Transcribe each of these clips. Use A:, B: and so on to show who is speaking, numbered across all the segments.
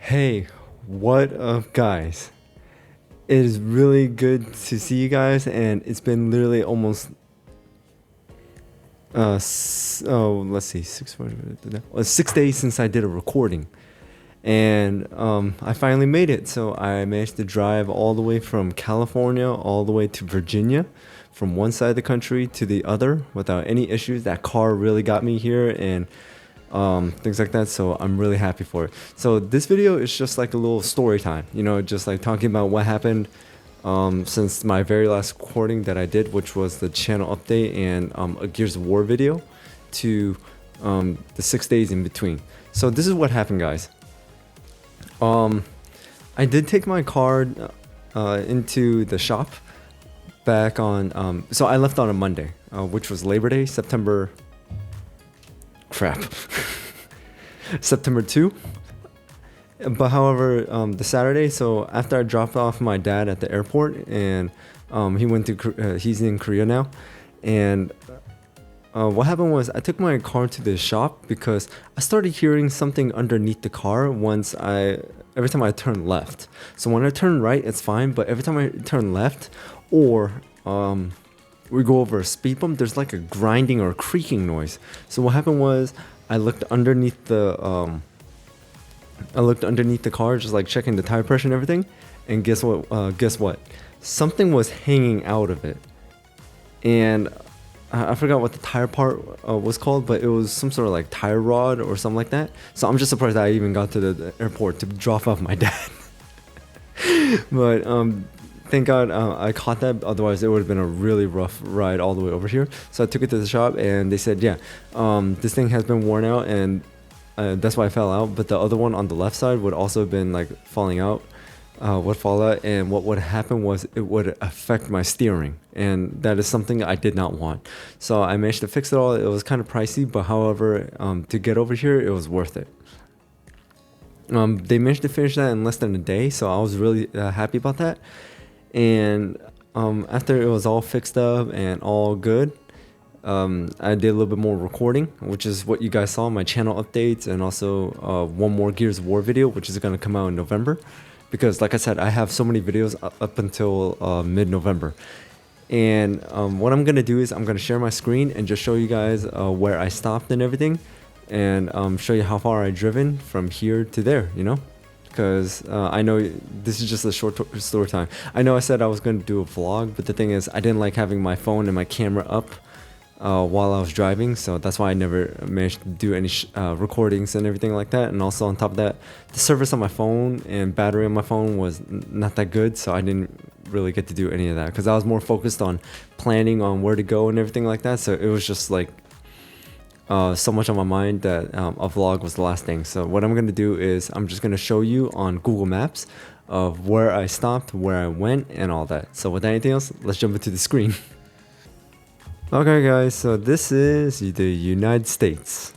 A: Hey, what up, guys? It is really good to see you guys, and it's been literally almost let's see, 6 days since I did a recording, and I finally made it. So I managed to drive all the way from California all the way to Virginia, from one side of the country to the other without any issues. That car really got me here, and things like that. So I'm really happy for it. So this video is just like a little story time, just like talking about what happened since my very last recording that I did, which was the channel update and a Gears of War video, to the 6 days in between. So this is what happened, guys. I did take my car into the shop back on, so I left on a Monday, which was Labor Day, September 2. But however, the Saturday, so after I dropped off my dad at the airport, and he went to he's in Korea now, and what happened was I took my car to the shop because I started hearing something underneath the car every time I turn left. So when I turn right, it's fine, but every time I turn left, or we go over a speed bump, there's like a grinding or a creaking noise. So what happened was I looked underneath the car, just like checking the tire pressure and everything, and guess what? Something was hanging out of it, and I forgot what the tire part was called, but it was some sort of like tire rod or something like that. So I'm just surprised that I even got to the airport to drop off my dad. But thank God I caught that. Otherwise, it would have been a really rough ride all the way over here. So I took it to the shop, and they said, yeah, this thing has been worn out, and that's why I fell out. But the other one on the left side would also have been like falling out, would fall out, and what would happen was it would affect my steering, and that is something I did not want. So I managed to fix it all. It was kind of pricey, but however, to get over here, it was worth it. They managed to finish that in less than a day, so I was really happy about that. And after it was all fixed up and all good, I did a little bit more recording, which is what you guys saw in my channel updates, and also one more Gears of War video, which is going to come out in November. Because like I said, I have so many videos up until mid-November. And what I'm going to do is I'm going to share my screen and just show you guys where I stopped and everything, and show you how far I've driven from here to there, because I know this is just a short story time. I know I said I was going to do a vlog, but the thing is I didn't like having my phone and my camera up while I was driving, so that's why I never managed to do any recordings and everything like that. And also on top of that, the service on my phone and battery on my phone was not that good, so I didn't really get to do any of that because I was more focused on planning on where to go and everything like that. So it was just like so much on my mind that a vlog was the last thing. So what I'm going to do is I'm just going to show you on Google Maps of where I stopped, where I went, and all that. So without anything else, let's jump into the screen. Okay guys, so this is the United States.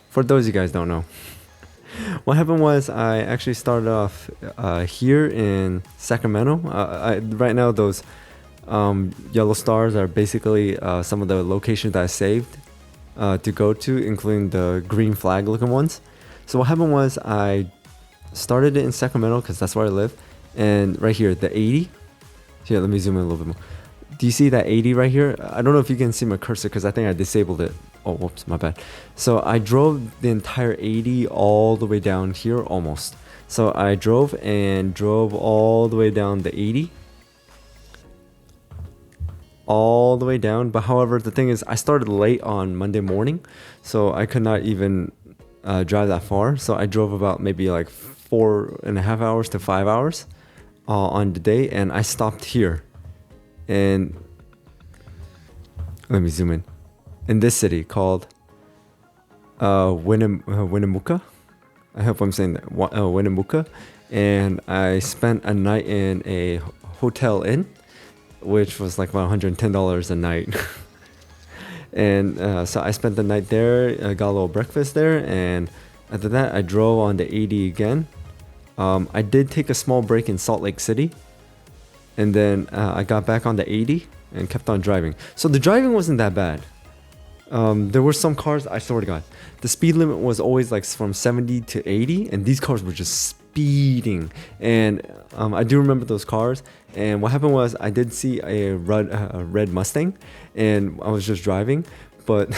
A: For those of you guys don't know, what happened was I actually started off here in Sacramento. Right now those yellow stars are basically some of the locations that I saved to go to, including the green flag looking ones. So what happened was I started it in Sacramento because that's where I live, and right here the 80. Here, let me zoom in a little bit more. Do you see that 80 right here? I don't know if you can see my cursor because I think I disabled it. Oh, whoops, my bad. So I drove the entire 80 all the way down here almost. So I drove all the way down the 80. All the way down. But however, the thing is, I started late on Monday morning, so I could not even drive that far. So I drove about maybe like 4.5 hours to 5 hours on the day, and I stopped here. And let me zoom in this city called Winnemucca. I hope I'm saying that, Winnemucca. And I spent a night in a hotel inn, which was like about $110 a night. And so I spent the night there, got a little breakfast there, and after that I drove on the 80 again. I did take a small break in Salt Lake City, and then I got back on the 80 and kept on driving. So the driving wasn't that bad. There were some cars, I swear to God, the speed limit was always like from 70 to 80, and these cars were just speeding. And I do remember those cars. And what happened was I did see a red Mustang, and I was just driving, but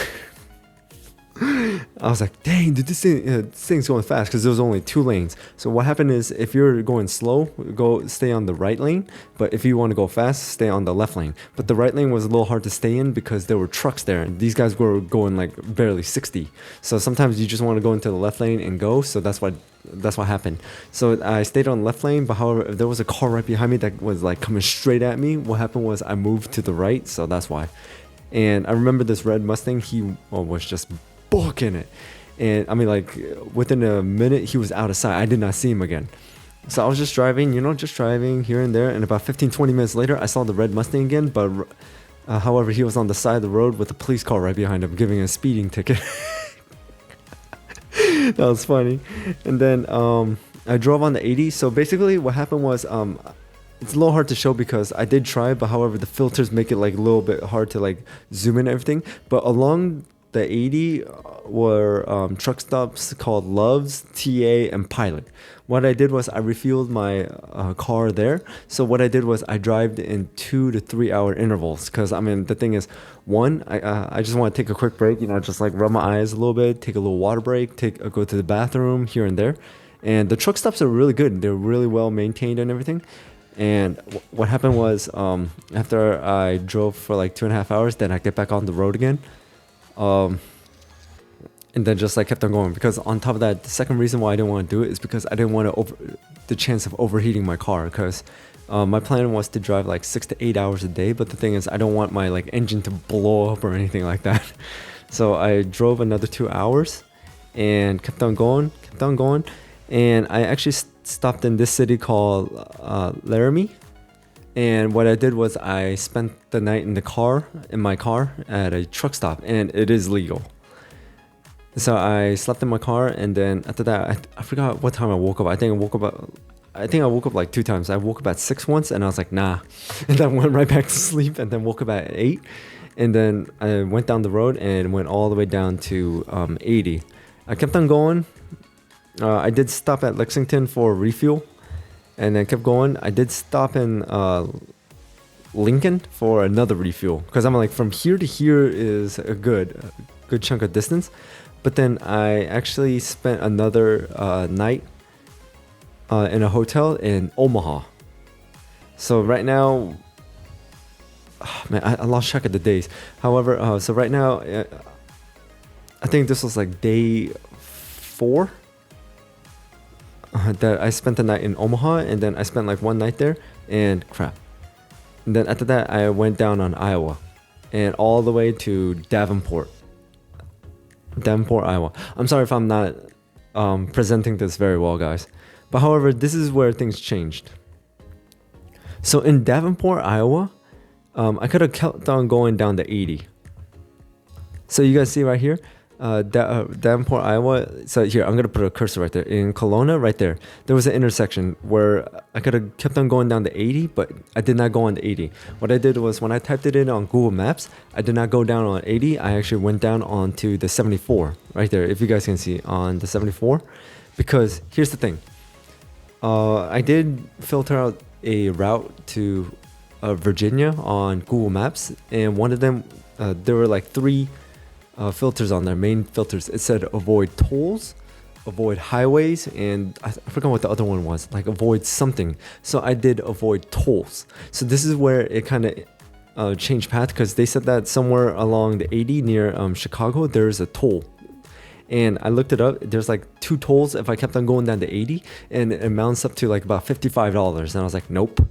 A: I was like, dang, dude, this thing's going fast because there was only 2 lanes. So what happened is if you're going slow, stay on the right lane. But if you want to go fast, stay on the left lane. But the right lane was a little hard to stay in because there were trucks there, and these guys were going like barely 60. So sometimes you just want to go into the left lane and go. So that's what happened. So I stayed on the left lane, but however, if there was a car right behind me that was like coming straight at me, what happened was I moved to the right. So that's why. And I remember this red Mustang, he was just booking it. And I mean, like, within a minute, he was out of sight. I did not see him again. So I was just driving, just driving here and there. And about 15-20 minutes later, I saw the red Mustang again. But however, he was on the side of the road with a police car right behind him, giving a speeding ticket. That was funny. And then I drove on the 80. So basically what happened was it's a little hard to show because I did try, but however, the filters make it like a little bit hard to like zoom in and everything. But along the 80 were truck stops called Love's, TA, and Pilot. What I did was I refueled my car there. So what I did was I drove in 2 to 3 hour intervals because I mean the thing is, one, I just want to take a quick break, just like rub my eyes a little bit, take a little water break, go to the bathroom here and there. And the truck stops are really good. They're really well maintained and everything. And what happened was after I drove for like 2.5 hours, then I get back on the road again. And then just like kept on going because on top of that, the second reason why I didn't want to do it is because I didn't want the chance of overheating my car because my plan was to drive like 6 to 8 hours a day. But the thing is, I don't want my like engine to blow up or anything like that. So I drove another 2 hours and kept on going. And I actually stopped in this city called Laramie. And what I did was I spent the night in my car at a truck stop, and it is legal. So I slept in my car, and then after that, I forgot what time I woke up. I think I woke up like 2 times. I woke up at 6 once, and I was like, nah. And then went right back to sleep, and then woke up at 8. And then I went down the road and went all the way down to 80. I kept on going. I did stop at Lexington for a refuel. And then kept going. I did stop in Lincoln for another refuel because I'm like from here to here is a good chunk of distance. But then I actually spent another night in a hotel in Omaha. So right now, man, I lost track of the days. However, so right now, I think this was like day 4. That I spent the night in Omaha, and then I spent like 1 night there, and crap. And then after that, I went down on Iowa, and all the way to Davenport, Iowa. I'm sorry if I'm not presenting this very well, guys. But however, this is where things changed. So in Davenport, Iowa, I could have kept on going down to 80. So you guys see right here, Davenport, Iowa. So here, I'm going to put a cursor right there. In Kelowna, right there, there was an intersection where I could have kept on going down to 80, but I did not go on to 80. What I did was when I typed it in on Google Maps, I did not go down on 80. I actually went down onto the 74 right there, if you guys can see, on the 74. Because here's the thing. I did filter out a route to Virginia on Google Maps, and one of them, there were like 3 filters on there, main filters. It said avoid tolls, avoid highways, and I forgot what the other one was, like avoid something. So I did avoid tolls. So this is where it kind of changed path because they said that somewhere along the 80 near Chicago, there's a toll. And I looked it up. There's like 2 tolls if I kept on going down to 80, and it amounts up to like about $55. And I was like, nope.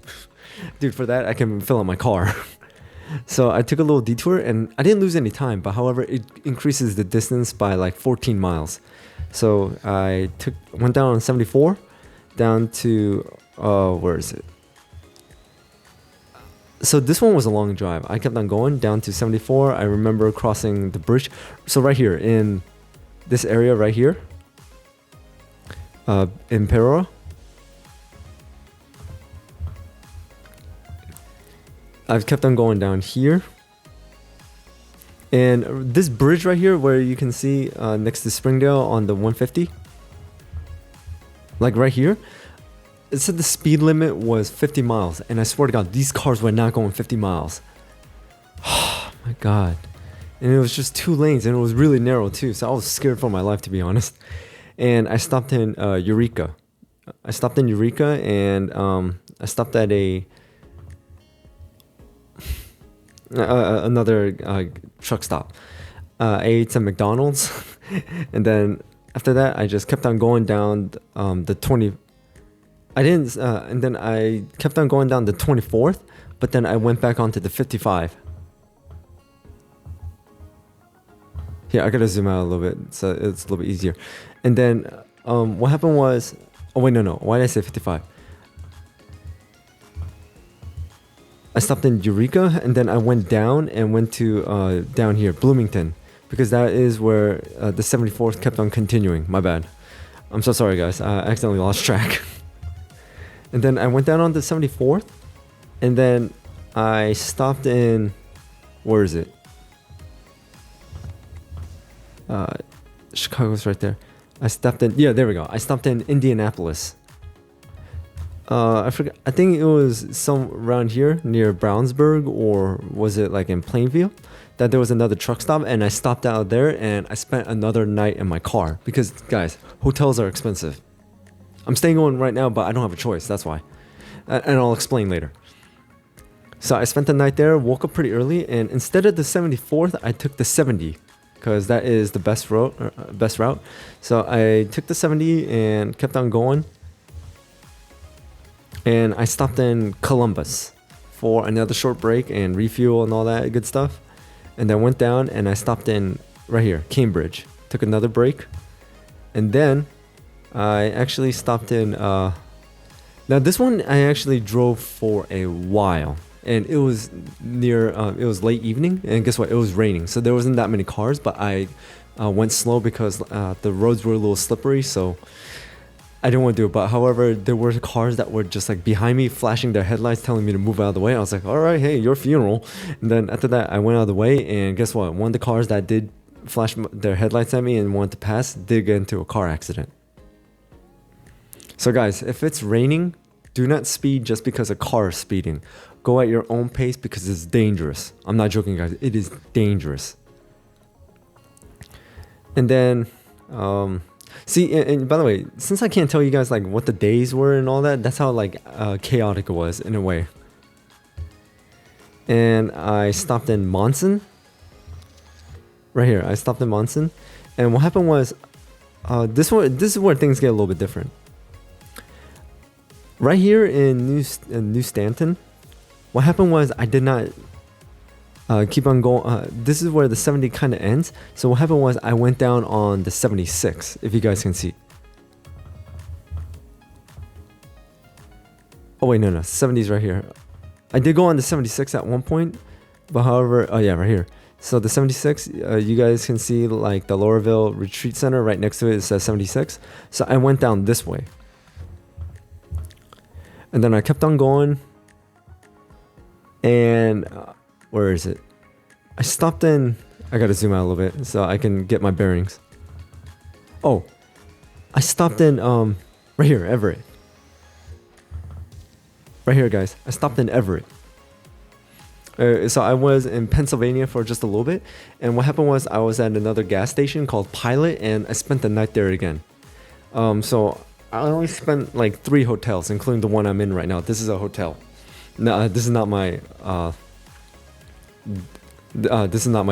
A: Dude, for that, I can fill up my car. So I took a little detour, and I didn't lose any time, but however, it increases the distance by like 14 miles. So I went down on 74, down to, where is it? So this one was a long drive. I kept on going down to 74. I remember crossing the bridge. So right here, in this area right here, in Peoria, I've kept on going down here. And this bridge right here, where you can see next to Springdale on the 150, like right here, it said the speed limit was 50 miles. And I swear to God, these cars were not going 50 miles. Oh my God. And it was just 2 lanes, and it was really narrow too. So I was scared for my life, to be honest. And I stopped in Eureka. I stopped in Eureka, and I stopped at another truck stop. I ate some McDonald's, and then after that, I just kept on going down the 20. I didn't, and then I kept on going down the 24th, but then I went back onto the 55. Yeah, I gotta zoom out a little bit, so it's a little bit easier. And then what happened was, oh wait, no, why did I say 55? I stopped in Eureka, and then I went down and went to down here, Bloomington, because that is where the 74th kept on continuing. My bad. I'm so sorry, guys. I accidentally lost track. And then I went down on the 74th, and then I stopped in, where is it? Chicago's right there. I stopped in, yeah, there we go. I stopped in Indianapolis. I forgot. I think it was some around here near Brownsburg, or was it like in Plainview, that there was another truck stop, and I stopped out there and I spent another night in my car because, guys, hotels are expensive. I'm staying on right now, but I don't have a choice. That's why, and I'll explain later. So I spent the night there, woke up pretty early, and instead of the 74th, I took the 70. Because that is the best route. So I took the 70 and kept on going. And I stopped in Columbus for another short break and refuel and all that good stuff. And then went down and I stopped in right here, Cambridge. Took another break. And then I actually stopped in... now this one I actually drove for a while. And it was near, it was late evening, and guess what? It was raining, so there wasn't that many cars, but I went slow because the roads were a little slippery, so I didn't want to do it. But however, there were cars that were just like behind me, flashing their headlights, telling me to move out of the way. I was like, all right, hey, your funeral. And then after that, I went out of the way, and guess what? One of the cars that did flash their headlights at me and wanted to pass did get into a car accident. So guys, if it's raining, do not speed just because a car is speeding. Go at your own pace because it's dangerous. I'm not joking, guys. It is dangerous. And then, see, and by the way, since I can't tell you guys like what the days were and all that, that's how like chaotic it was in a way. And I stopped in Monson. Right here, I stopped in Monson. And what happened was, this is where things get a little bit different. Right here in New Stanton, what happened was I did not keep on going. This is where the 70 kind of ends. So what happened was I went down on the 76, if you guys can see. Oh wait, no, 70 is right here. I did go on the 76 at one point, but however, oh yeah, right here. So the 76, you guys can see like the Laurelville Retreat Center right next to it. It says 76. So I went down this way. And then I kept on going. And where is it? I stopped in. I gotta zoom out a little bit so I can get my bearings. Oh, I stopped in right here, Everett. Right here, guys. I stopped in Everett. So I was in Pennsylvania for just a little bit, and what happened was I was at another gas station called Pilot, and I spent the night there again. So I only spent like 3 hotels, including the one I'm in right now. This is a hotel. No, this is not my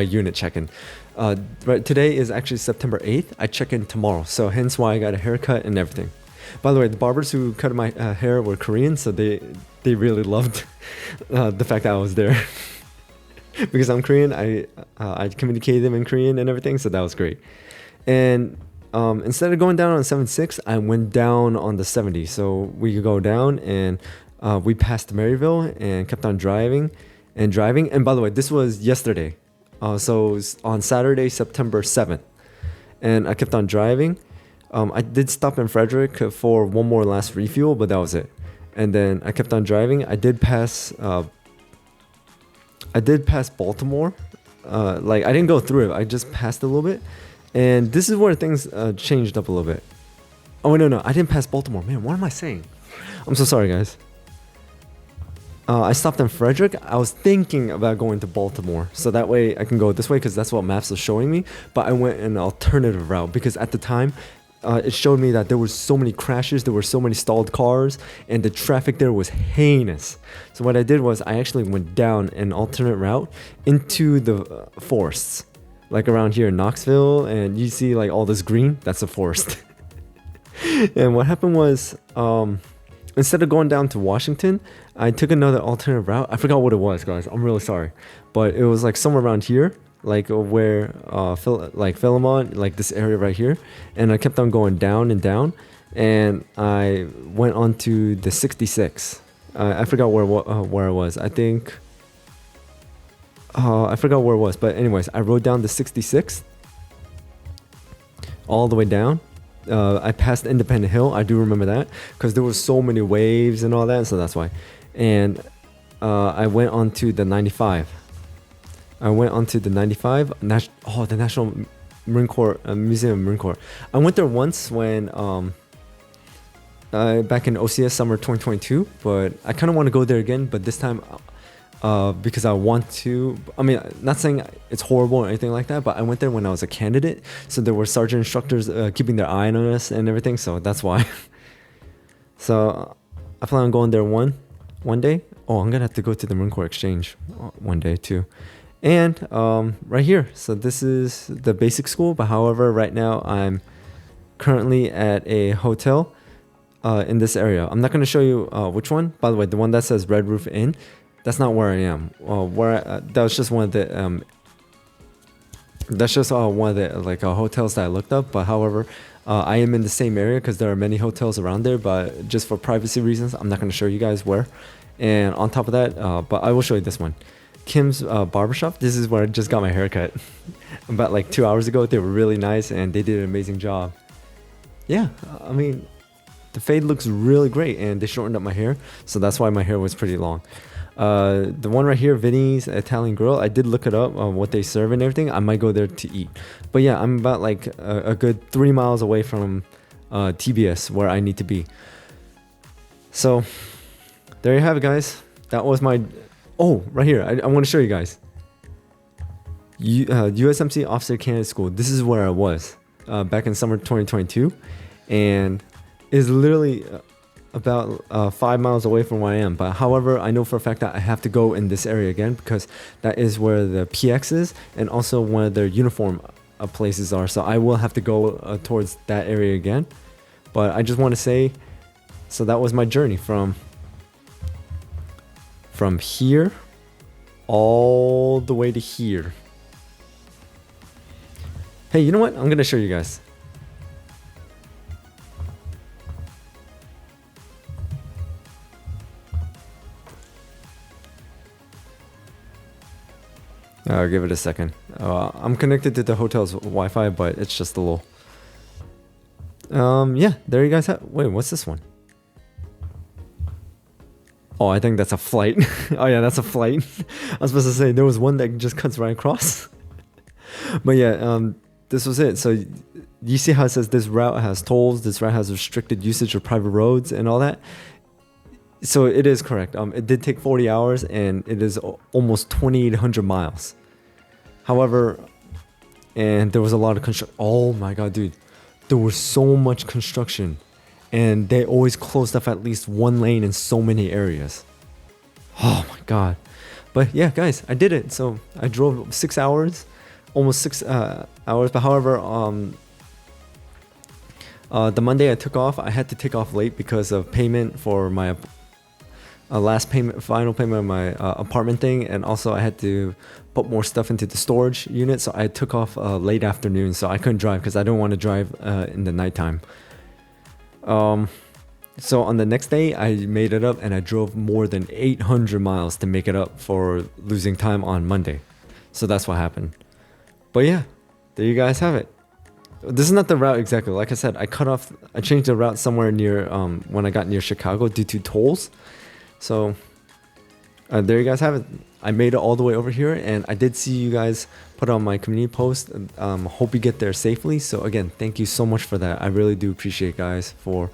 A: unit check-in. Right, today is actually September 8th. I check in tomorrow, so hence why I got a haircut and everything. By the way, the barbers who cut my hair were Korean, so they really loved the fact that I was there. Because I'm Korean, I communicated them in Korean and everything, so that was great. And instead of going down on 76, I went down on the 70. So we could go down, and we passed Maryville and kept on driving. And by the way, this was yesterday. So it was on Saturday, September 7th. And I kept on driving. I did stop in Frederick for one more last refuel, but that was it. And then I kept on driving. I did pass Baltimore like I didn't go through it. I just passed a little bit, and this is where things changed up a little bit. Oh wait, no, I didn't pass Baltimore. Man, what am I saying? I'm so sorry, guys. I stopped in Frederick. I was thinking about going to Baltimore, so that way I can go this way because that's what maps are showing me. But I went an alternative route because at the time, it showed me that there were so many crashes, there were so many stalled cars, and the traffic there was heinous. So what I did was I actually went down an alternate route into the forests, like around here in Knoxville, and you see like all this green. That's a forest. And what happened was, instead of going down to Washington, I took another alternative route. I forgot what it was, guys. I'm really sorry. But it was like somewhere around here, like where, like Philemon, like this area right here. And I kept on going down and down. And I went on to the 66. I forgot where I was. I think, I forgot where it was. But anyways, I rode down the 66 all the way down. I passed Independent Hill. I do remember that because there was so many waves and all that, so that's why. And I went on to the 95. I went on to the 95. The National Marine Corps Museum of Marine Corps. I went there once when back in OCS summer 2022, but I kind of want to go there again. But this time, because I want to. I mean, not saying it's horrible or anything like that, but I went there when I was a candidate, so there were sergeant instructors keeping their eye on us and everything, so that's why. So I plan on going there one day. Oh, I'm gonna have to go to the Marine Corps Exchange one day too. And right here, so this is the basic school, but however, right now I'm currently at a hotel in this area. I'm not gonna show you which one. By the way, the one that says Red Roof Inn. That's not where I am. That was just one of the that's just one of the like hotels that I looked up. But however, I am in the same area because there are many hotels around there. But just for privacy reasons, I'm not going to show you guys where. And on top of that, but I will show you this one, Kim's Barbershop. This is where I just got my haircut about like 2 hours ago. They were really nice and they did an amazing job. Yeah, I mean, the fade looks really great and they shortened up my hair, so that's why my hair was pretty long. The one right here, Vinny's Italian Grill, I did look it up on what they serve and everything. I might go there to eat. But yeah, I'm about like a good 3 miles away from TBS where I need to be. So there you have it, guys. That was my... Oh, right here. I want to show you guys. USMC Officer Candidate School. This is where I was back in summer 2022. And it's literally... about 5 miles away from where I am. But however, I know for a fact that I have to go in this area again because that is where the PX is and also one of their uniform places are. So I will have to go towards that area again. But I just want to say, so that was my journey from here all the way to here. Hey, you know what? I'm going to show you guys. I'll give it a second. I'm connected to the hotel's Wi-Fi, but it's just a little... yeah, there you guys have... Wait, what's this one? Oh, I think that's a flight. Oh yeah, that's a flight. I was supposed to say, there was one that just cuts right across. But yeah, this was it. So you see how it says this route has tolls, this route has restricted usage of private roads and all that? So it is correct. It did take 40 hours and it is almost 2,800 miles. However, and there was a lot of construction. Oh my God, dude. There was so much construction and they always closed off at least one lane in so many areas. Oh my God. But yeah, guys, I did it. So I drove 6 hours, almost 6 hours. But however, the Monday I took off, I had to take off late because of payment for my final payment of my apartment thing, and also I had to put more stuff into the storage unit, so I took off late afternoon, so I couldn't drive because I don't want to drive in the nighttime. So on the next day, I made it up and I drove more than 800 miles to make it up for losing time on Monday. So that's what happened. But yeah, there you guys have it. This is not the route exactly. Like I said, I changed the route somewhere near when I got near Chicago due to tolls. So there you guys have it. I made it all the way over here, and I did see you guys put on my community post. Hope you get there safely. So again, thank you so much for that. I really do appreciate guys for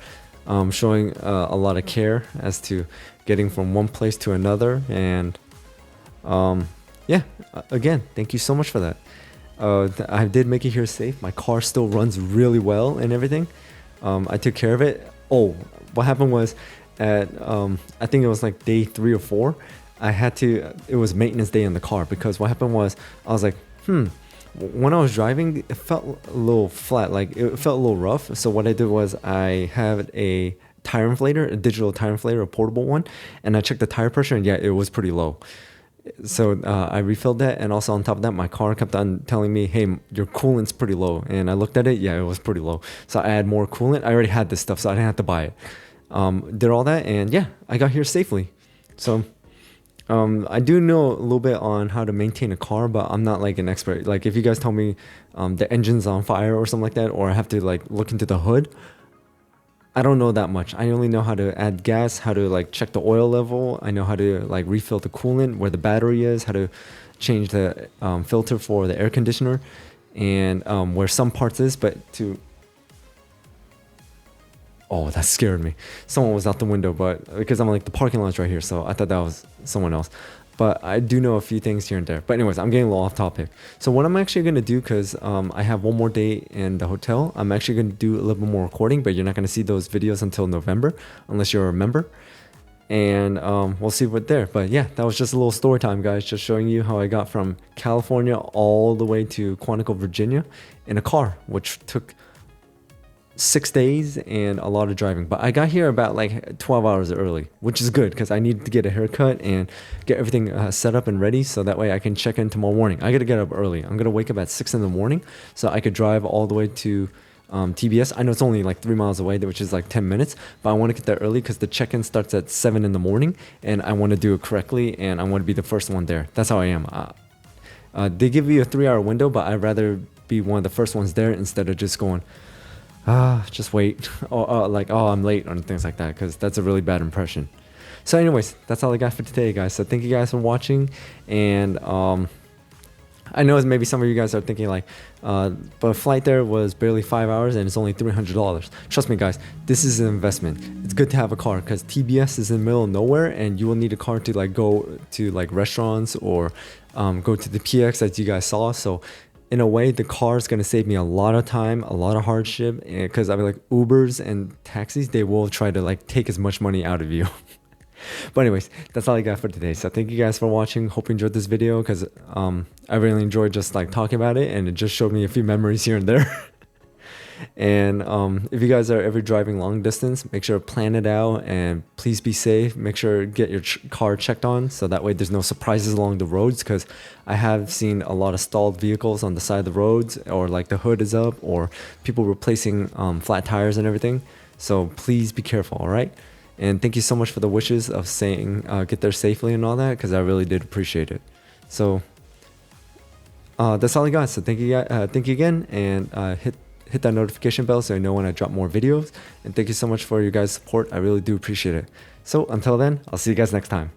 A: showing a lot of care as to getting from one place to another. And yeah, again, thank you so much for that. I did make it here safe. My car still runs really well and everything. I took care of it. Oh, what happened was at I think it was like day 3 or 4. It was maintenance day in the car, because what happened was I was like, when I was driving, it felt a little flat, like it felt a little rough. So what I did was I had a tire inflator, a digital tire inflator, a portable one, and I checked the tire pressure, and yeah, it was pretty low. So I refilled that, and also on top of that, my car kept on telling me, hey, your coolant's pretty low. And I looked at it, yeah, it was pretty low. So I added more coolant. I already had this stuff, so I didn't have to buy it. Did all that, and yeah, I got here safely. So I do know a little bit on how to maintain a car, but I'm not like an expert. Like if you guys tell me the engine's on fire or something like that, or I have to like look into the hood, I don't know that much. I only know how to add gas, how to like check the oil level. I know how to like refill the coolant, where the battery is, how to change the filter for the air conditioner, and where some parts is. But oh, that scared me. Someone was out the window, but because I'm like the parking lot's right here, so I thought that was someone else. But I do know a few things here and there. But anyways, I'm getting a little off topic. So what I'm actually going to do, because I have one more day in the hotel, I'm actually going to do a little bit more recording, but you're not going to see those videos until November, unless you're a member. And we'll see what there. But yeah, that was just a little story time, guys, just showing you how I got from California all the way to Quantico, Virginia in a car, which took 6 days and a lot of driving. But I got here about like 12 hours early, which is good, because I needed to get a haircut and get everything set up and ready, so that way I can check in tomorrow morning. I gotta get up early. I'm gonna wake up at 6 in the morning so I could drive all the way to TBS. I know it's only like 3 miles away, which is like 10 minutes, but I want to get there early because the check-in starts at 7 in the morning, and I want to do it correctly, and I want to be the first one there. That's how I am. They give you a 3-hour window, but I'd rather be one of the first ones there instead of just going, just wait, or like, oh, I'm late, and things like that, because that's a really bad impression. So anyways, that's all I got for today, guys. So thank you guys for watching, and I know maybe some of you guys are thinking like, but flight there was barely 5 hours and it's only $300. Trust me, guys, this is an investment. It's good to have a car, because TBS is in the middle of nowhere, and you will need a car to like go to like restaurants or go to the PX as you guys saw. So in a way, the car is going to save me a lot of time, a lot of hardship, because I mean, like Ubers and taxis, they will try to like take as much money out of you. But anyways, that's all I got for today. So thank you guys for watching. Hope you enjoyed this video, because I really enjoyed just like talking about it, and it just showed me a few memories here and there. And if you guys are ever driving long distance, make sure to plan it out, and please be safe. Make sure to get your car checked on, so that way there's no surprises along the roads, because I have seen a lot of stalled vehicles on the side of the roads, or like the hood is up, or people replacing flat tires and everything. So please be careful, all right? And thank you so much for the wishes of saying get there safely and all that, because I really did appreciate it. So that's all I got. So thank you again, and hit that notification bell so I know when I drop more videos. And thank you so much for your guys' support. I really do appreciate it. So until then, I'll see you guys next time.